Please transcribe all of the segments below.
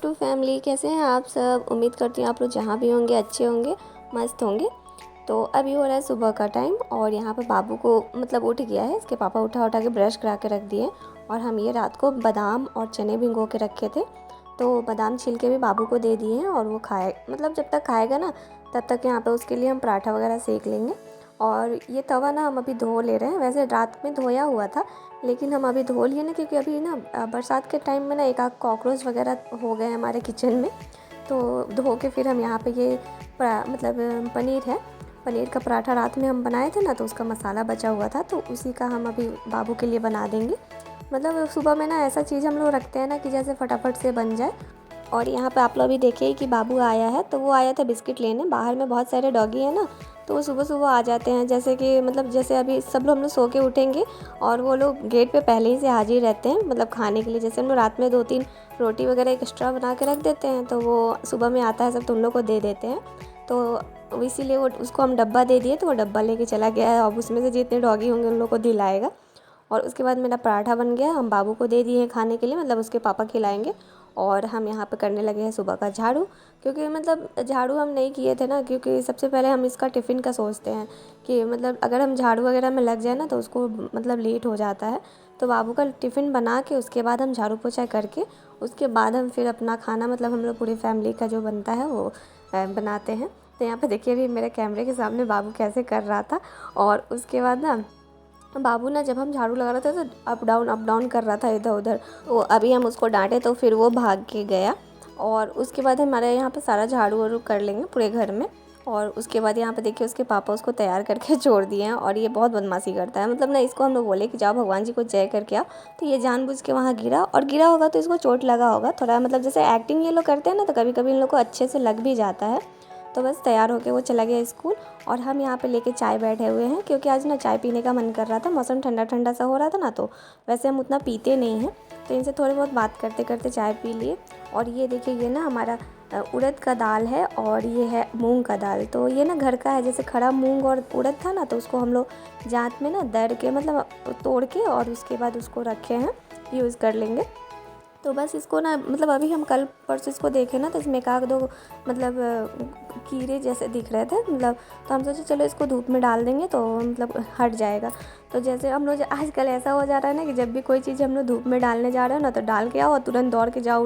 To family, कैसे हैं आप सब। उम्मीद करती हूँ आप लोग जहाँ भी होंगे अच्छे होंगे, मस्त होंगे। तो अभी हो रहा है सुबह का टाइम और यहाँ पे बाबू को मतलब उठ गया है, इसके पापा उठा उठा के ब्रश करा के रख दिए। और हम ये रात को बादाम और चने भिगो के रखे थे, तो बादाम छील के भी बाबू को दे दिए हैं और वो खाए, मतलब जब तक खाएगा ना तब तक यहाँ पे उसके लिए हम पराठा वगैरह सेक लेंगे। और ये तवा ना हम अभी धो ले रहे हैं, वैसे रात में धोया हुआ था लेकिन हम अभी धो लिए ना, क्योंकि अभी ना बरसात के टाइम में ना एक आध कॉकरोच वगैरह हो गए हमारे किचन में। तो धो के फिर हम यहाँ पे ये मतलब पनीर का पराठा रात में हम बनाए थे ना, तो उसका मसाला बचा हुआ था, तो उसी का हम अभी बाबू के लिए बना देंगे। मतलब सुबह में ना ऐसा चीज़ हम लोग रखते हैं ना कि जैसे फटाफट से बन जाए। और यहाँ पे आप लोग भी देखिए कि बाबू आया है, तो वो आया था बिस्किट लेने। बाहर में बहुत सारे डॉगी हैं ना, तो वो सुबह सुबह आ जाते हैं, जैसे कि मतलब जैसे अभी सब लोग हम लोग सो के उठेंगे और वो लोग गेट पे पहले ही से हाजिर रहते हैं, मतलब खाने के लिए। जैसे हम लोग रात में 2-3 रोटी वगैरह एक्स्ट्रा बना के रख देते हैं, तो वो सुबह में आता है सब, तो उन लोग को दे देते हैं। तो इसीलिए वो उसको हम डब्बा दे दिए, तो वो डब्बा लेके चला गया है। अब उसमें से जितने डॉगी होंगे उन लोग को दिलाएगा। और उसके बाद मेरा पराठा बन गया, हम बाबू को दे दिए हैं खाने के लिए, मतलब उसके पापा खिलाएंगे। और हम यहाँ पे करने लगे हैं सुबह का झाड़ू, क्योंकि मतलब झाड़ू हम नहीं किए थे ना, क्योंकि सबसे पहले हम इसका टिफ़िन का सोचते हैं कि मतलब अगर हम झाड़ू वगैरह में लग जाए ना तो उसको मतलब लेट हो जाता है। तो बाबू का टिफ़िन बना के उसके बाद हम झाड़ू पोछा करके उसके बाद हम फिर अपना खाना, मतलब हम लोग पूरी फैमिली का जो बनता है वो बनाते हैं। तो यहाँ पे देखिए अभी मेरे कैमरे के सामने बाबू कैसे कर रहा था। और उसके बाद ना बाबू ना जब हम झाड़ू लगा रहे थे तो अप डाउन कर रहा था इधर उधर। तो अभी हम उसको डांटे तो फिर वो भाग के गया। और उसके बाद हमारे यहाँ पे सारा झाड़ू वाड़ू कर लेंगे पूरे घर में। और उसके बाद यहाँ पे देखिए उसके पापा उसको तैयार करके छोड़ दिए हैं, और ये बहुत बदमाशी करता है। मतलब ना इसको हम लोग बोले कि जाओ भगवान जी को जय करके आओ, तो ये जानबूझ के वहाँ गिरा, और गिरा होगा तो इसको चोट लगा होगा थोड़ा, मतलब जैसे एक्टिंग ये लोग करते हैं ना, तो कभी कभी इन लोग को अच्छे से लग भी जाता है। तो बस तैयार होके वो चला गया स्कूल। और हम यहाँ पे लेके चाय बैठे हुए हैं, क्योंकि आज ना चाय पीने का मन कर रहा था, मौसम ठंडा ठंडा सा हो रहा था ना, तो वैसे हम उतना पीते नहीं हैं, तो इनसे थोड़ी बहुत बात करते करते चाय पी लिए। और ये देखिए ये ना हमारा उड़द का दाल है, और ये है मूंग का दाल। तो ये ना घर का है, जैसे खड़ा मूंग और उड़द था ना, तो उसको हम लोग जांत में ना दर के मतलब तोड़ के और उसके बाद उसको रखे हैं, यूज़ कर लेंगे। तो बस इसको ना मतलब अभी हम कल परसों इसको देखे ना, तो इसमें एक आध दो मतलब कीड़े जैसे दिख रहे थे, मतलब तो हम सोचे चलो इसको धूप में डाल देंगे तो मतलब हट जाएगा। तो जैसे हम लोग आजकल ऐसा हो जा रहा है ना कि जब भी कोई चीज़ हम लोग धूप में डालने जा रहे हो ना, तो डाल के आओ और तुरंत दौड़ के जाओ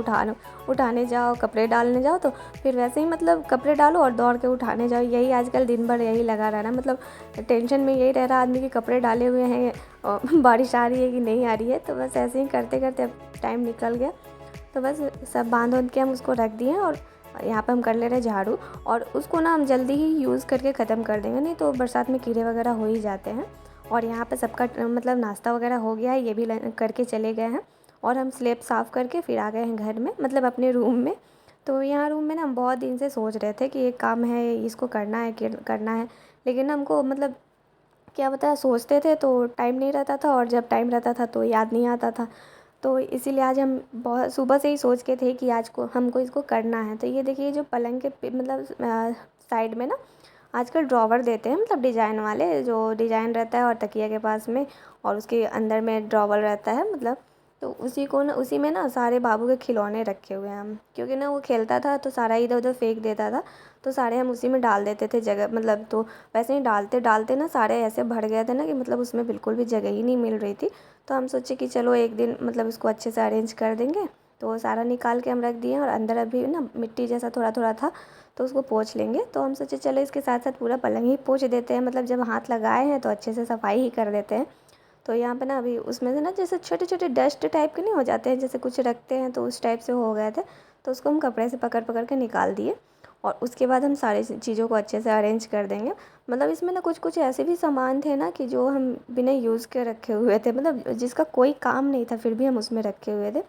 उठाने जाओ, कपड़े डालने जाओ, तो फिर वैसे ही मतलब कपड़े डालो और दौड़ के उठाने जाओ। यही आजकल दिन भर यही लगा रहा है, मतलब टेंशन में यही रह रहा आदमी कि कपड़े डाले हुए हैं और बारिश आ रही है कि नहीं आ रही है। तो बस ऐसे ही करते करते अब टाइम निकल गया। तो बस सब बांध वांध के हम उसको रख दिए, और यहाँ पे हम कर ले रहे झाड़ू। और उसको ना हम जल्दी ही यूज़ करके ख़त्म कर देंगे, नहीं तो बरसात में कीड़े वगैरह हो ही जाते हैं। और यहाँ पे सबका मतलब नाश्ता वगैरह हो गया है, ये भी करके चले गए हैं। और हम स्लेब साफ़ करके फिर आ गए हैं घर में, मतलब अपने रूम में। तो यहाँ रूम में ना हम बहुत दिन से सोच रहे थे कि एक काम है, इसको करना है, लेकिन हमको मतलब क्या बताया, सोचते थे तो टाइम नहीं रहता था, और जब टाइम रहता था तो याद नहीं आता था। तो इसीलिए आज हम बहुत सुबह से ही सोच के थे कि आज को हमको इसको करना है। तो ये देखिए जो पलंग के मतलब साइड में ना आजकल ड्रॉवर देते हैं, मतलब डिज़ाइन वाले, जो डिज़ाइन रहता है और तकिया के पास में, और उसके अंदर में ड्रॉवर रहता है मतलब। तो उसी में ना सारे बाबू के खिलौने रखे हुए हैं हम, क्योंकि ना वो खेलता था तो सारा इधर उधर फेंक देता था, तो सारे हम उसी में डाल देते थे जगह, मतलब तो वैसे ही डालते डालते ना सारे ऐसे भर गए थे ना कि मतलब उसमें बिल्कुल भी जगह ही नहीं मिल रही थी। तो हम सोचे कि चलो एक दिन मतलब इसको अच्छे से अरेंज कर देंगे। तो वो सारा निकाल के हम रख दिए, और अंदर अभी ना मिट्टी जैसा थोड़ा थोड़ा था, तो उसको पोंछ लेंगे। तो हम सोचे चलो इसके साथ साथ पूरा पलंग ही पोंछ देते हैं, मतलब जब हाथ लगाए हैं तो अच्छे से सफाई ही कर देते हैं। तो यहाँ पे ना अभी उसमें से ना जैसे छोटे छोटे डस्ट टाइप के नहीं हो जाते हैं, जैसे कुछ रखते हैं तो उस टाइप से हो गए थे, तो उसको हम कपड़े से पकड़ पकड़ के निकाल दिए। और उसके बाद हम सारी चीज़ों को अच्छे से अरेंज कर देंगे। मतलब इसमें ना कुछ कुछ ऐसे भी सामान थे ना कि जो हम बिना यूज़ के रखे हुए थे, मतलब जिसका कोई काम नहीं था फिर भी हम उसमें रखे हुए थे।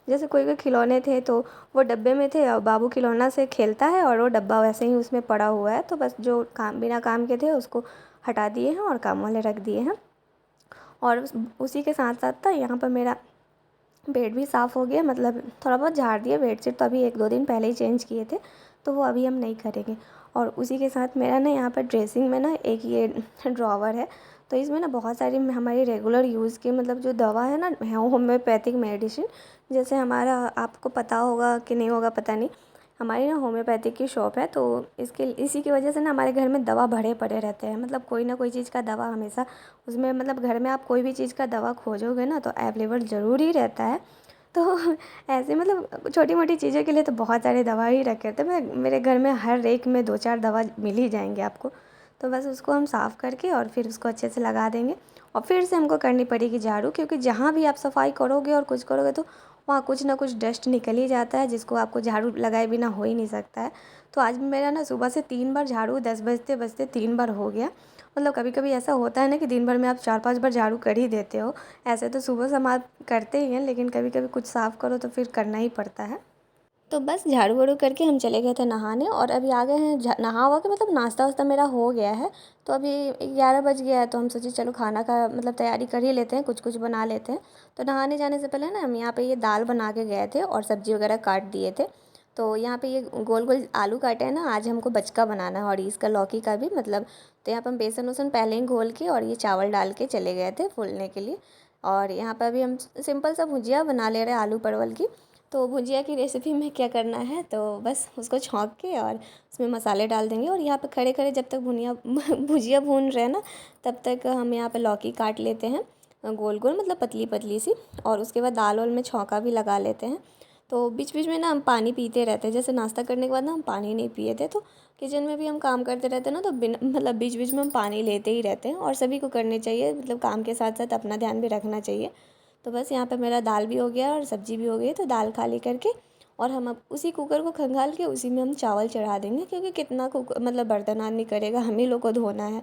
जैसे कोई कोई खिलौने थे तो वो डब्बे में थे, और बाबू खिलौना से खेलता है और वो डब्बा वैसे ही उसमें पड़ा हुआ है, तो बस जो काम बिना काम के थे उसको हटा दिए हैं और काम वाले रख दिए हैं। और उसी के साथ साथ था यहाँ पर मेरा बेड भी साफ़ हो गया, मतलब थोड़ा बहुत झाड़ दिया। बेडशीट तो अभी 1-2 दिन पहले ही चेंज किए थे, तो वो अभी हम नहीं करेंगे। और उसी के साथ मेरा ना यहाँ पर ड्रेसिंग में ना एक ये ड्रॉवर है, तो इसमें ना बहुत सारी हमारी रेगुलर यूज़ की मतलब जो दवा है ना होम्योपैथिक मेडिसिन। जैसे हमारा आपको पता होगा कि नहीं होगा पता नहीं, हमारी ना होम्योपैथिक की शॉप है, तो इसी की वजह से ना हमारे घर में दवा भरे पड़े रहते हैं। मतलब कोई ना कोई चीज़ का दवा हमेशा उसमें, मतलब घर में आप कोई भी चीज़ का दवा खोजोगे ना तो अवेलेबल ज़रूर ही रहता है। तो ऐसे मतलब छोटी मोटी चीज़ों के लिए तो बहुत सारे दवा ही रखे रहते हैं। मैं मेरे घर में हर रेक में 2-4 दवा मिल ही जाएंगे आपको। तो बस उसको हम साफ़ करके और फिर उसको अच्छे से लगा देंगे। और फिर से हमको करनी पड़ेगी झाड़ू, क्योंकि जहाँ भी आप सफाई करोगे और कुछ करोगे तो वहाँ कुछ ना कुछ डस्ट निकल ही जाता है, जिसको आपको झाड़ू लगाए बिना हो ही नहीं सकता है। तो आज मेरा ना सुबह से 3 बार झाड़ू 10 बजते बजते 3 बार हो गया। मतलब कभी कभी ऐसा होता है ना कि दिन भर में आप 4-5 बार झाड़ू कर ही देते हो। ऐसे तो सुबह शाम आप करते ही हैं, लेकिन कभी कभी कुछ साफ़ करो तो फिर करना ही पड़ता है। तो बस झाड़ू वाड़ू करके हम चले गए थे नहाने, और अभी आ गए हैं नहा हुआ के, मतलब नाश्ता वास्ता मेरा हो गया है। तो अभी 11 बज गया है, तो हम सोचे चलो खाना का मतलब तैयारी कर ही लेते हैं, कुछ कुछ बना लेते हैं। तो नहाने जाने से पहले ना हम यहाँ पे ये दाल बना के गए थे और सब्ज़ी वगैरह काट दिए थे। तो यहाँ पे ये गोल गोल आलू काटे हैं ना, आज हमको बचका बनाना है और इसका लौकी का भी मतलब। तो यहाँ पर हम बेसन वसन पहले ही घोल के और ये चावल डाल के चले गए थे फूलने के लिए। और यहाँ पर अभी हम सिंपल सा भुजिया बना ले रहे हैं आलू परवल की। तो भुजिया की रेसिपी में क्या करना है, तो बस उसको छौंक के और उसमें मसाले डाल देंगे। और यहाँ पे खड़े खड़े जब तक भुजिया भून रहे हैं ना, तब तक हम यहाँ पे लौकी काट लेते हैं गोल गोल, मतलब पतली पतली सी। और उसके बाद दाल वाल में छौंका भी लगा लेते हैं। तो बीच बीच में ना हम पानी पीते रहते हैं। जैसे नाश्ता करने के बाद ना हम पानी नहीं पिए थे, तो किचन में भी हम काम करते रहते हैं ना, तो बिना मतलब बीच बीच में हम पानी लेते ही रहते हैं। और सभी को करने चाहिए, मतलब काम के साथ साथ अपना ध्यान भी रखना चाहिए। तो बस यहाँ पे मेरा दाल भी हो गया और सब्ज़ी भी हो गई। तो दाल खाली करके और हम अब उसी कुकर को खंगाल के उसी में हम चावल चढ़ा देंगे, क्योंकि कितना कुकर मतलब बर्तन आदमी करेगा, हम ही लोग को धोना है।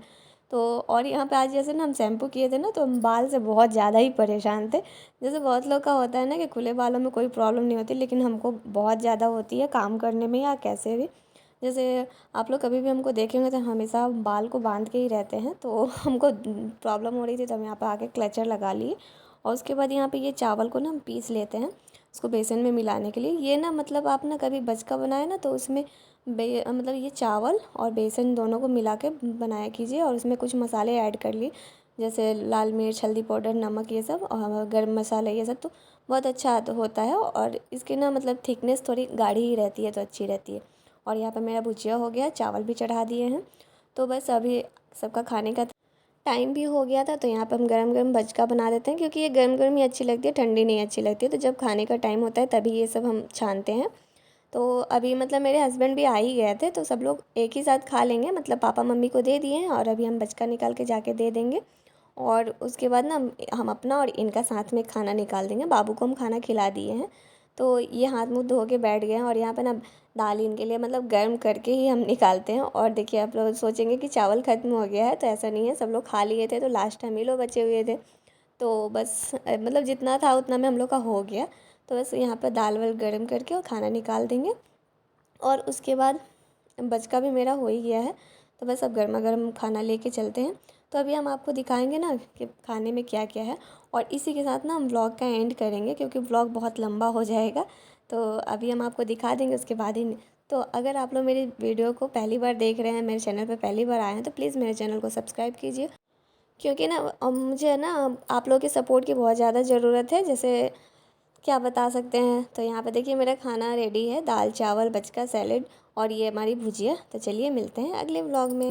तो और यहाँ पे आज जैसे ना हम शैम्पू किए थे ना, तो हम बाल से बहुत ज़्यादा ही परेशान थे। जैसे बहुत लोग का होता है ना कि खुले बालों में कोई प्रॉब्लम नहीं होती, लेकिन हमको बहुत ज़्यादा होती है काम करने में या कैसे भी। जैसे आप लोग कभी भी हमको देखेंगे तो हमेशा बाल को बांध के ही रहते हैं, तो हमको प्रॉब्लम हो रही थी, तो हम यहाँ पे आके क्लचर लगा लिए। और उसके बाद यहाँ पे ये चावल को ना हम पीस लेते हैं उसको बेसन में मिलाने के लिए। ये ना मतलब आप ना कभी बचका बनाए ना, तो उसमें मतलब ये चावल और बेसन दोनों को मिला के बनाया कीजिए, और उसमें कुछ मसाले ऐड कर लिए, जैसे लाल मिर्च, हल्दी पाउडर, नमक, ये सब, और गर्म मसाला, ये सब। तो बहुत अच्छा होता है, और इसकी ना मतलब थिकनेस थोड़ी गाढ़ी ही रहती है, तो अच्छी रहती है। और यहाँ पर मेरा भुजिया हो गया, चावल भी चढ़ा दिए हैं। तो बस अभी सबका खाने का टाइम भी हो गया था, तो यहाँ पे हम गरम गरम बचका बना देते हैं, क्योंकि ये गरम गरम ही अच्छी लगती है, ठंडी नहीं अच्छी लगती है। तो जब खाने का टाइम होता है तभी ये सब हम छानते हैं। तो अभी मतलब मेरे हस्बैंड भी आ ही गए थे, तो सब लोग एक ही साथ खा लेंगे, मतलब पापा मम्मी को दे दिए हैं और अभी हम बचका निकाल के जाके दे देंगे। और उसके बाद ना हम अपना और इनका साथ में खाना निकाल देंगे। बाबू को हम खाना खिला दिए हैं, तो ये हाथ मुँह धो के बैठ गए हैं। और यहाँ पे ना दाल इनके लिए मतलब गर्म करके ही हम निकालते हैं। और देखिए आप लोग सोचेंगे कि चावल ख़त्म हो गया है, तो ऐसा नहीं है, सब लोग खा लिए थे, तो लास्ट हम ही लोग बचे हुए थे। तो बस मतलब जितना था उतना में हम लोग का हो गया। तो बस यहाँ पर दाल वाल गर्म करके और खाना निकाल देंगे। और उसके बाद बचका भी मेरा हो ही गया है, तो बस अब गर्मा गर्म खाना लेके चलते हैं। तो अभी हम आपको दिखाएंगे ना कि खाने में क्या क्या है, और इसी के साथ ना हम व्लॉग का एंड करेंगे, क्योंकि व्लॉग बहुत लंबा हो जाएगा। तो अभी हम आपको दिखा देंगे, उसके बाद ही। तो अगर आप लोग मेरी वीडियो को पहली बार देख रहे हैं, मेरे चैनल पर पहली बार आए हैं, तो प्लीज़ मेरे चैनल को सब्सक्राइब कीजिए, क्योंकि ना मुझे ना आप लोगों के सपोर्ट की बहुत ज़्यादा ज़रूरत है। जैसे क्या बता सकते हैं, तो यहाँ पे देखिए मेरा खाना रेडी है, दाल चावल बचका सैलेड और ये हमारी भुजिया। तो चलिए मिलते हैं अगले व्लॉग में।